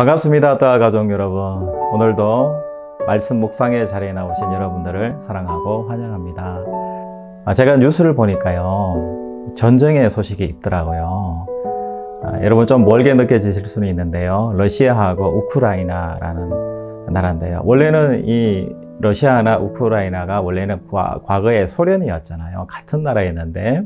반갑습니다. 따 가족 여러분. 오늘도 말씀 묵상의 자리에 나오신 여러분들을 사랑하고 환영합니다. 제가 뉴스를 보니까요, 전쟁의 소식이 있더라고요. 여러분 좀 멀게 느껴지실 수는 있는데요, 러시아하고 우크라이나라는 나라인데요, 원래는 이 러시아나 우크라이나가 원래는 과거에 소련이었잖아요. 같은 나라였는데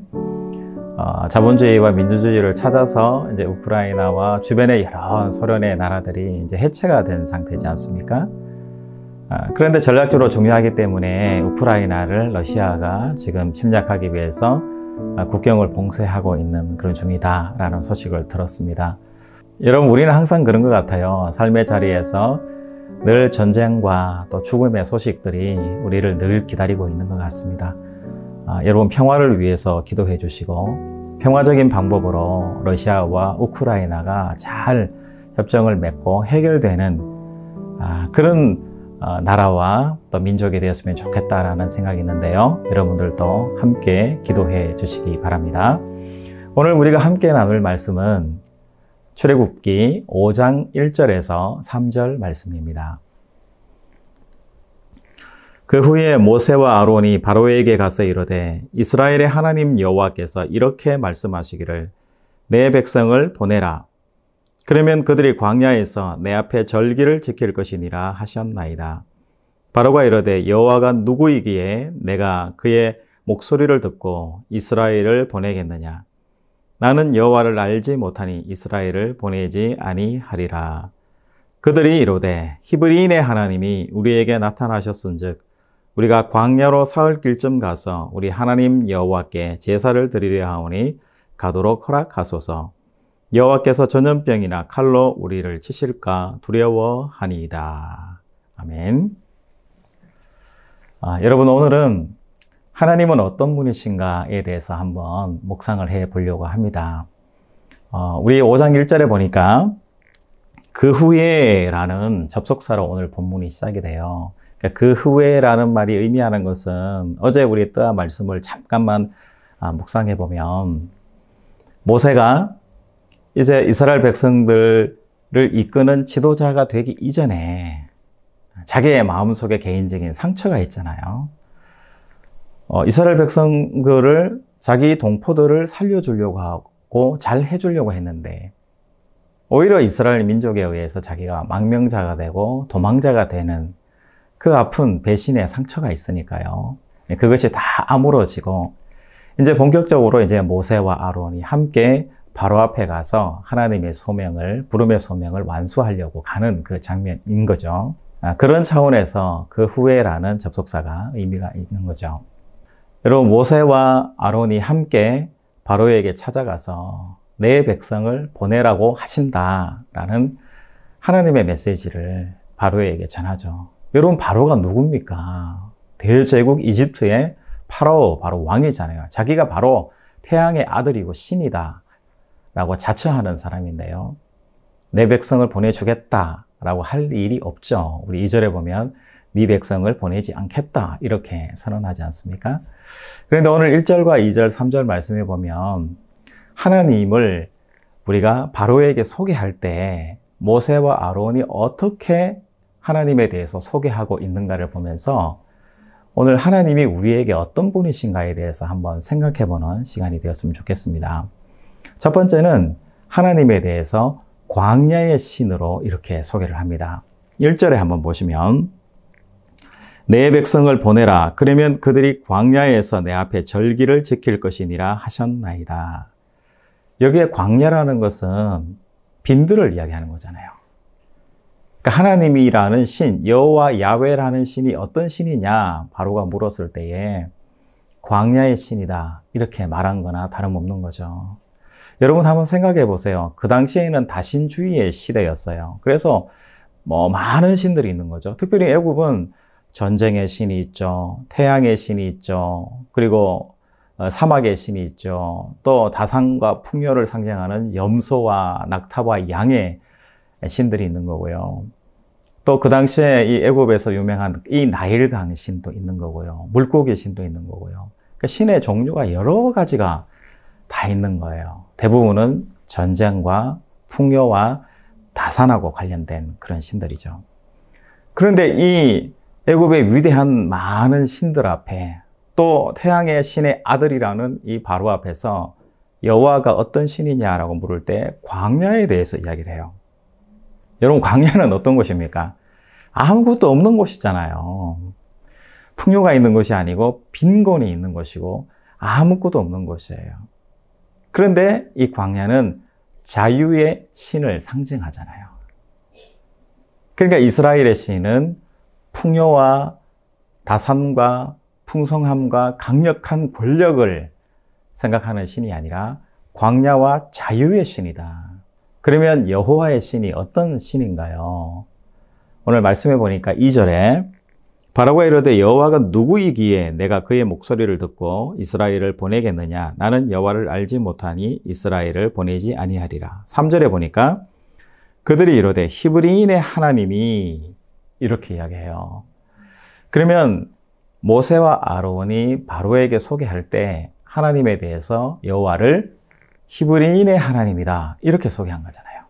자본주의와 민주주의를 찾아서 이제 우크라이나와 주변의 여러 소련의 나라들이 이제 해체가 된 상태지 않습니까? 그런데 전략적으로 중요하기 때문에 우크라이나를 러시아가 지금 침략하기 위해서 국경을 봉쇄하고 있는 그런 중이다라는 소식을 들었습니다. 여러분, 우리는 항상 그런 것 같아요. 삶의 자리에서 늘 전쟁과 또 죽음의 소식들이 우리를 늘 기다리고 있는 것 같습니다. 여러분, 평화를 위해서 기도해 주시고 평화적인 방법으로 러시아와 우크라이나가 잘 협정을 맺고 해결되는 그런 나라와 또 민족이 되었으면 좋겠다라는 생각이 있는데요, 여러분들도 함께 기도해 주시기 바랍니다. 오늘 우리가 함께 나눌 말씀은 출애굽기 5장 1절에서 3절 말씀입니다. 그 후에 모세와 아론이 바로에게 가서 이르되 이스라엘의 하나님 여호와께서 이렇게 말씀하시기를 내 백성을 보내라. 그러면 그들이 광야에서 내 앞에 절기를 지킬 것이니라 하셨나이다. 바로가 이르되 여호와가 누구이기에 내가 그의 목소리를 듣고 이스라엘을 보내겠느냐. 나는 여호와를 알지 못하니 이스라엘을 보내지 아니하리라. 그들이 이르되 히브리인의 하나님이 우리에게 나타나셨은즉 우리가 광야로 사흘 길쯤 가서 우리 하나님 여호와께 제사를 드리려 하오니 가도록 허락하소서. 여호와께서 전염병이나 칼로 우리를 치실까 두려워하니이다. 아멘. 여러분, 오늘은 하나님은 어떤 분이신가에 대해서 한번 묵상을 해 보려고 합니다. 우리 5장 1절에 보니까 그 후에 라는 접속사로 오늘 본문이 시작이 돼요. 그 후에라는 말이 의미하는 것은 어제 우리 뜨아 말씀을 잠깐만 묵상해 보면 모세가 이제 이스라엘 백성들을 이끄는 지도자가 되기 이전에 자기의 마음속에 개인적인 상처가 있잖아요. 이스라엘 백성들을, 자기 동포들을 살려주려고 하고 잘 해주려고 했는데 오히려 이스라엘 민족에 의해서 자기가 망명자가 되고 도망자가 되는 그 아픈 배신의 상처가 있으니까요. 그것이 다 아물어지고 이제 본격적으로 이제 모세와 아론이 함께 바로 앞에 가서 하나님의 소명을, 부름의 소명을 완수하려고 가는 그 장면인 거죠. 그런 차원에서 그 후에라는 접속사가 의미가 있는 거죠. 여러분, 모세와 아론이 함께 바로에게 찾아가서 내 백성을 보내라고 하신다라는 하나님의 메시지를 바로에게 전하죠. 여러분, 바로가 누굽니까? 대제국 이집트의 파라오, 바로 왕이잖아요. 자기가 바로 태양의 아들이고 신이다 라고 자처하는 사람인데요, 내 백성을 보내주겠다라고 할 일이 없죠. 우리 2절에 보면 네 백성을 보내지 않겠다 이렇게 선언하지 않습니까? 그런데 오늘 1절과 2절, 3절 말씀해 보면 하나님을 우리가 바로에게 소개할 때 모세와 아론이 어떻게 하나님에 대해서 소개하고 있는가를 보면서 오늘 하나님이 우리에게 어떤 분이신가에 대해서 한번 생각해 보는 시간이 되었으면 좋겠습니다. 첫 번째는 하나님에 대해서 광야의 신으로 이렇게 소개를 합니다. 1절에 한번 보시면 내 백성을 보내라. 그러면 그들이 광야에서 내 앞에 절기를 지킬 것이니라 하셨나이다. 여기에 광야라는 것은 빈들을 이야기하는 거잖아요. 그러니까 하나님이라는 신, 여호와 야훼라는 신이 어떤 신이냐 바로가 물었을 때에 광야의 신이다 이렇게 말한 거나 다름없는 거죠. 여러분 한번 생각해 보세요. 그 당시에는 다신주의의 시대였어요. 그래서 많은 신들이 있는 거죠. 특별히 애굽은 전쟁의 신이 있죠. 태양의 신이 있죠. 그리고 사막의 신이 있죠. 또 다산과 풍요를 상징하는 염소와 낙타와 양의 신들이 있는 거고요. 또 그 당시에 이 애굽에서 유명한 이 나일강 신도 있는 거고요. 물고기 신도 있는 거고요. 그러니까 신의 종류가 여러 가지가 다 있는 거예요. 대부분은 전쟁과 풍요와 다산하고 관련된 그런 신들이죠. 그런데 이 애굽의 위대한 많은 신들 앞에 또 태양의 신의 아들이라는 이 바로 앞에서 여호와가 어떤 신이냐라고 물을 때 광야에 대해서 이야기를 해요. 여러분, 광야는 어떤 곳입니까? 아무것도 없는 곳이잖아요. 풍요가 있는 곳이 아니고 빈곤이 있는 곳이고 아무것도 없는 곳이에요. 그런데 이 광야는 자유의 신을 상징하잖아요. 그러니까 이스라엘의 신은 풍요와 다산과 풍성함과 강력한 권력을 생각하는 신이 아니라 광야와 자유의 신이다. 그러면 여호와의 신이 어떤 신인가요? 오늘 말씀해 보니까 2절에 바로가 이르되 여호와가 누구이기에 내가 그의 목소리를 듣고 이스라엘을 보내겠느냐? 나는 여호와를 알지 못하니 이스라엘을 보내지 아니하리라. 3절에 보니까 그들이 이르되 히브리인의 하나님이 이렇게 이야기해요. 그러면 모세와 아론이 바로에게 소개할 때 하나님에 대해서 여호와를 히브리인의 하나님이다 이렇게 소개한 거잖아요.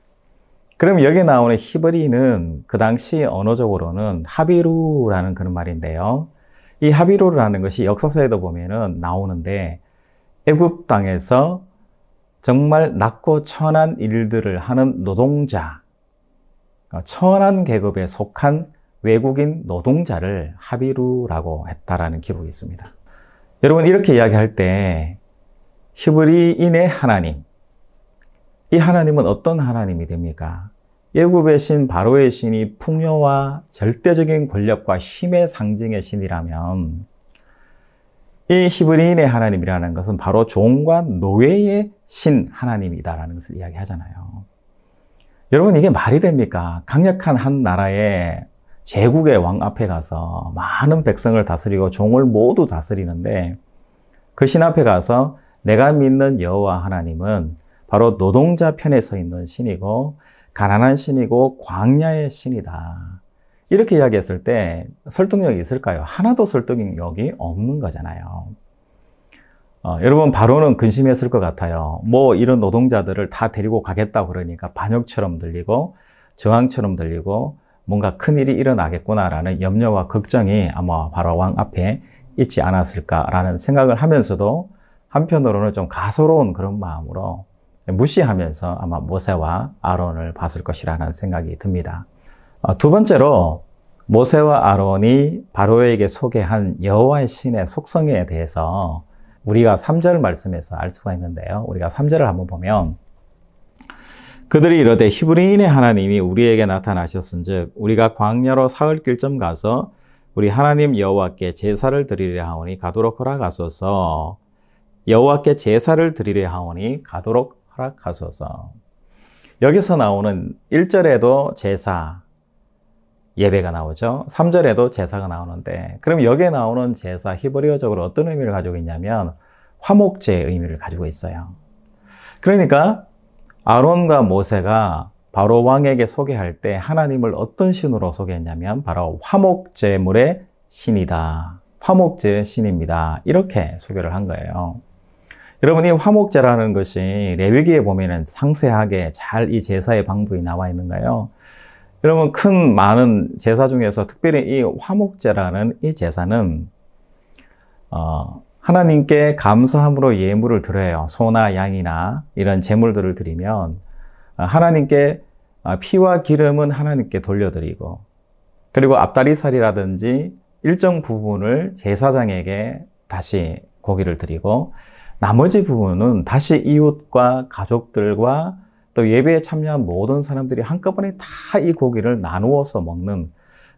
그럼 여기 나오는 히브리인은 그 당시 언어적으로는 하비루라는 그런 말인데요. 이 하비루라는 것이 역사서에도 보면은 나오는데 애굽 땅에서 정말 낮고 천한 일들을 하는 노동자, 천한 계급에 속한 외국인 노동자를 하비루라고 했다라는 기록이 있습니다. 여러분, 이렇게 이야기할 때 히브리인의 하나님, 이 하나님은 어떤 하나님이 됩니까? 애굽의 신 바로의 신이 풍요와 절대적인 권력과 힘의 상징의 신이라면 이 히브리인의 하나님이라는 것은 바로 종과 노예의 신 하나님이다라는 것을 이야기하잖아요. 여러분, 이게 말이 됩니까? 강력한 한 나라의 제국의 왕 앞에 가서 많은 백성을 다스리고 종을 모두 다스리는데 그 신 앞에 가서 내가 믿는 여호와 하나님은 바로 노동자 편에 서 있는 신이고 가난한 신이고 광야의 신이다. 이렇게 이야기했을 때 설득력이 있을까요? 하나도 설득력이 없는 거잖아요. 여러분, 바로는 근심했을 것 같아요. 뭐 이런 노동자들을 다 데리고 가겠다고 그러니까 반역처럼 들리고 저항처럼 들리고 뭔가 큰일이 일어나겠구나라는 염려와 걱정이 아마 바로 왕 앞에 있지 않았을까라는 생각을 하면서도 한편으로는 좀 가소로운 그런 마음으로 무시하면서 아마 모세와 아론을 봤을 것이라는 생각이 듭니다. 두 번째로 모세와 아론이 바로에게 소개한 여호와의 신의 속성에 대해서 우리가 3절 말씀에서 알 수가 있는데요. 우리가 3절을 한번 보면 그들이 이르되 히브리인의 하나님이 우리에게 나타나셨은즉 우리가 광야로 사흘 길쯤 가서 우리 하나님 여호와께 제사를 드리려 하오니 가도록 허락하소서. 여호와께 제사를 드리려 하오니 가도록 허락하소서. 여기서 나오는 1절에도 제사, 예배가 나오죠. 3절에도 제사가 나오는데 그럼 여기에 나오는 제사 히브리어적으로 어떤 의미를 가지고 있냐면 화목제의 의미를 가지고 있어요. 그러니까 아론과 모세가 바로 왕에게 소개할 때 하나님을 어떤 신으로 소개했냐면 바로 화목제물의 신이다. 화목제의 신입니다. 이렇게 소개를 한 거예요. 여러분, 이 화목제라는 것이 레위기에 보면은 상세하게 잘 이 제사의 방법이 나와 있는가요? 여러분, 많은 제사 중에서 특별히 이 화목제라는 이 제사는 하나님께 감사함으로 예물을 드려요. 소나 양이나 이런 제물들을 드리면 하나님께 피와 기름은 하나님께 돌려드리고 그리고 앞다리살이라든지 일정 부분을 제사장에게 다시 고기를 드리고 나머지 부분은 다시 이웃과 가족들과 또 예배에 참여한 모든 사람들이 한꺼번에 다 이 고기를 나누어서 먹는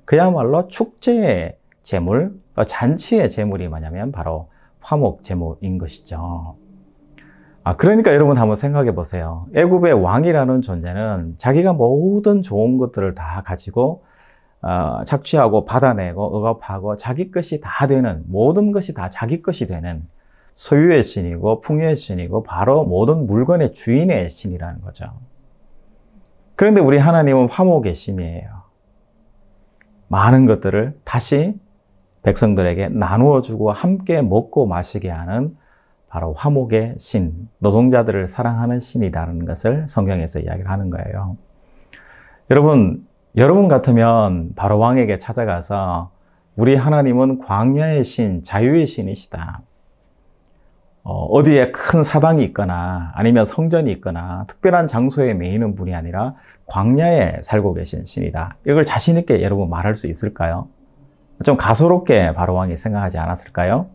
그야말로 축제의 제물, 잔치의 제물이 뭐냐면 바로 화목 제물인 것이죠. 그러니까 여러분 한번 생각해 보세요. 애굽의 왕이라는 존재는 자기가 모든 좋은 것들을 다 가지고 착취하고 받아내고 억압하고 자기 것이 다 되는, 모든 것이 다 자기 것이 되는 소유의 신이고 풍요의 신이고 바로 모든 물건의 주인의 신이라는 거죠. 그런데 우리 하나님은 화목의 신이에요. 많은 것들을 다시 백성들에게 나누어 주고 함께 먹고 마시게 하는 바로 화목의 신, 노동자들을 사랑하는 신이라는 것을 성경에서 이야기를 하는 거예요. 여러분 같으면 바로 왕에게 찾아가서 우리 하나님은 광야의 신, 자유의 신이시다. 어디에 큰 사당이 있거나 아니면 성전이 있거나 특별한 장소에 매이는 분이 아니라 광야에 살고 계신 신이다. 이걸 자신 있게 여러분 말할 수 있을까요? 좀 가소롭게 바로 왕이 생각하지 않았을까요?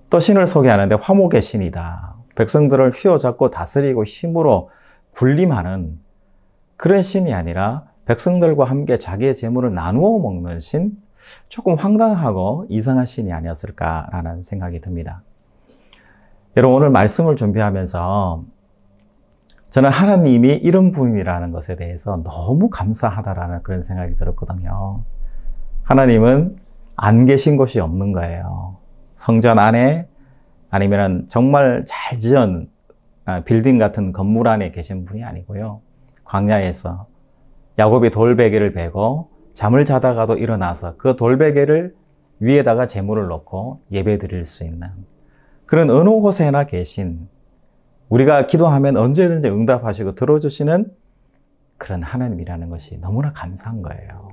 또 신을 소개하는데 화목의 신이다. 백성들을 휘어잡고 다스리고 힘으로 군림하는 그런 신이 아니라 백성들과 함께 자기의 재물을 나누어 먹는 신? 조금 황당하고 이상한 신이 아니었을까라는 생각이 듭니다. 여러분, 오늘 말씀을 준비하면서 저는 하나님이 이런 분이라는 것에 대해서 너무 감사하다라는 그런 생각이 들었거든요. 하나님은 안 계신 곳이 없는 거예요. 성전 안에 아니면 정말 잘 지은 빌딩 같은 건물 안에 계신 분이 아니고요. 광야에서 야곱이 돌베개를 베고 잠을 자다가도 일어나서 그 돌베개를 위에다가 재물을 놓고 예배 드릴 수 있는 그런 어느 곳에나 계신, 우리가 기도하면 언제든지 응답하시고 들어주시는 그런 하나님이라는 것이 너무나 감사한 거예요.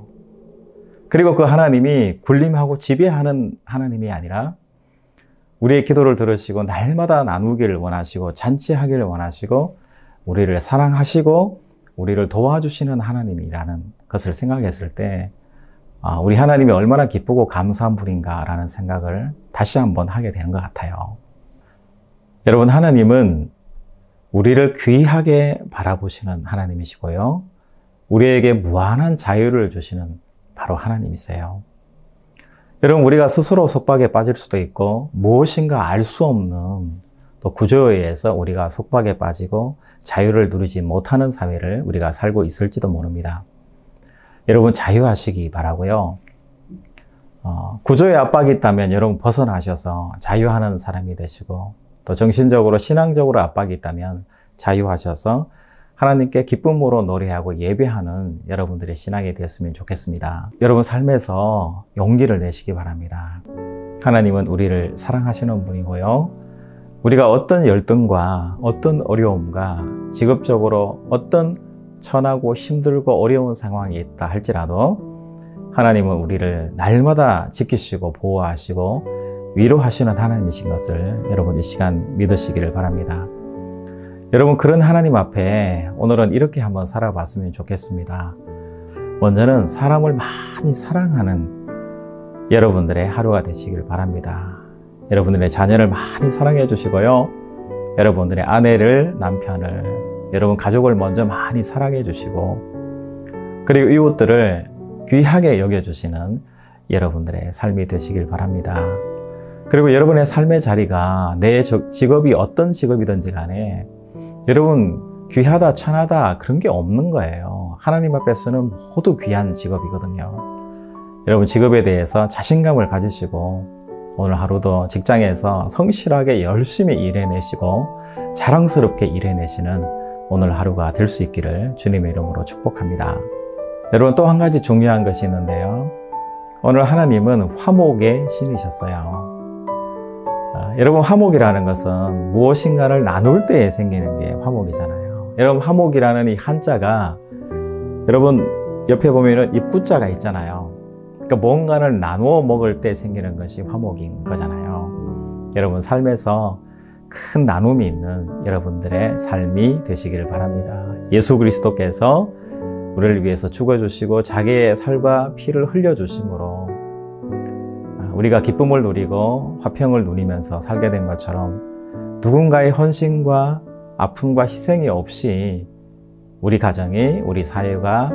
그리고 그 하나님이 군림하고 지배하는 하나님이 아니라 우리의 기도를 들으시고 날마다 나누기를 원하시고 잔치하기를 원하시고 우리를 사랑하시고 우리를 도와주시는 하나님이라는 것을 생각했을 때 우리 하나님이 얼마나 기쁘고 감사한 분인가라는 생각을 다시 한번 하게 되는 것 같아요. 여러분, 하나님은 우리를 귀하게 바라보시는 하나님이시고요. 우리에게 무한한 자유를 주시는 바로 하나님이세요. 여러분, 우리가 스스로 속박에 빠질 수도 있고 무엇인가 알 수 없는 또 구조에 의해서 우리가 속박에 빠지고 자유를 누리지 못하는 사회를 우리가 살고 있을지도 모릅니다. 여러분, 자유하시기 바라고요. 구조에 압박이 있다면 여러분 벗어나셔서 자유하는 사람이 되시고, 또 정신적으로 신앙적으로 압박이 있다면 자유하셔서 하나님께 기쁨으로 노래하고 예배하는 여러분들의 신앙이 되었으면 좋겠습니다. 여러분 삶에서 용기를 내시기 바랍니다. 하나님은 우리를 사랑하시는 분이고요. 우리가 어떤 열등과 어떤 어려움과 직업적으로 어떤 천하고 힘들고 어려운 상황이 있다 할지라도 하나님은 우리를 날마다 지키시고 보호하시고 위로하시는 하나님이신 것을 여러분 이 시간 믿으시기를 바랍니다. 여러분, 그런 하나님 앞에 오늘은 이렇게 한번 살아봤으면 좋겠습니다. 먼저는 사람을 많이 사랑하는 여러분들의 하루가 되시길 바랍니다. 여러분들의 자녀를 많이 사랑해 주시고요. 여러분들의 아내를, 남편을, 여러분 가족을 먼저 많이 사랑해 주시고, 그리고 이웃들을 귀하게 여겨주시는 여러분들의 삶이 되시길 바랍니다. 그리고 여러분의 삶의 자리가 내 직업이 어떤 직업이든지 간에 여러분 귀하다 천하다 그런 게 없는 거예요. 하나님 앞에서는 모두 귀한 직업이거든요. 여러분 직업에 대해서 자신감을 가지시고 오늘 하루도 직장에서 성실하게 열심히 일해내시고 자랑스럽게 일해내시는 오늘 하루가 될 수 있기를 주님의 이름으로 축복합니다. 여러분, 또 한 가지 중요한 것이 있는데요. 오늘 하나님은 화목의 신이셨어요. 여러분, 화목이라는 것은 무엇인가를 나눌 때에 생기는 게 화목이잖아요. 여러분, 화목이라는 이 한자가 여러분 옆에 보면은 입구자가 있잖아요. 그러니까 뭔가를 나누어 먹을 때 생기는 것이 화목인 거잖아요. 여러분 삶에서 큰 나눔이 있는 여러분들의 삶이 되시기를 바랍니다. 예수 그리스도께서 우리를 위해서 죽어주시고 자기의 살과 피를 흘려주심으로 우리가 기쁨을 누리고 화평을 누리면서 살게 된 것처럼 누군가의 헌신과 아픔과 희생이 없이 우리 가정이, 우리 사회가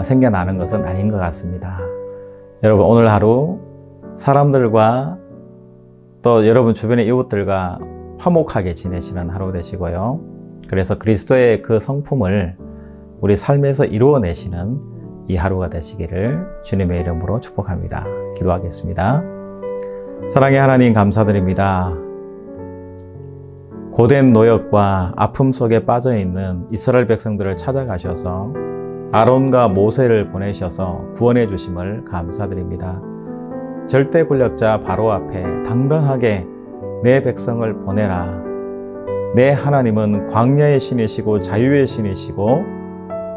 생겨나는 것은 아닌 것 같습니다. 여러분, 오늘 하루 사람들과 또 여러분 주변의 이웃들과 화목하게 지내시는 하루 되시고요. 그래서 그리스도의 그 성품을 우리 삶에서 이루어내시는 이 하루가 되시기를 주님의 이름으로 축복합니다. 기도하겠습니다. 사랑의 하나님, 감사드립니다. 고된 노역과 아픔 속에 빠져있는 이스라엘 백성들을 찾아가셔서 아론과 모세를 보내셔서 구원해 주심을 감사드립니다. 절대 권력자 바로 앞에 당당하게 내 백성을 보내라. 내 하나님은 광야의 신이시고 자유의 신이시고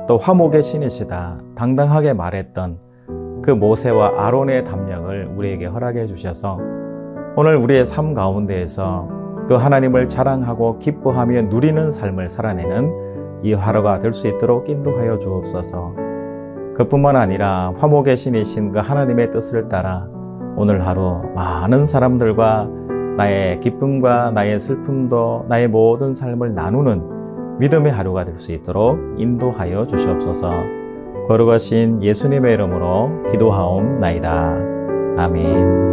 또 화목의 신이시다 당당하게 말했던 그 모세와 아론의 담력을 우리에게 허락해 주셔서 오늘 우리의 삶 가운데에서 그 하나님을 자랑하고 기뻐하며 누리는 삶을 살아내는 이 하루가 될 수 있도록 인도하여 주옵소서. 그뿐만 아니라 화목의 신이신 그 하나님의 뜻을 따라 오늘 하루 많은 사람들과 나의 기쁨과 나의 슬픔도 나의 모든 삶을 나누는 믿음의 하루가 될 수 있도록 인도하여 주시옵소서. 거룩하신 예수님의 이름으로 기도하옵나이다. 아멘.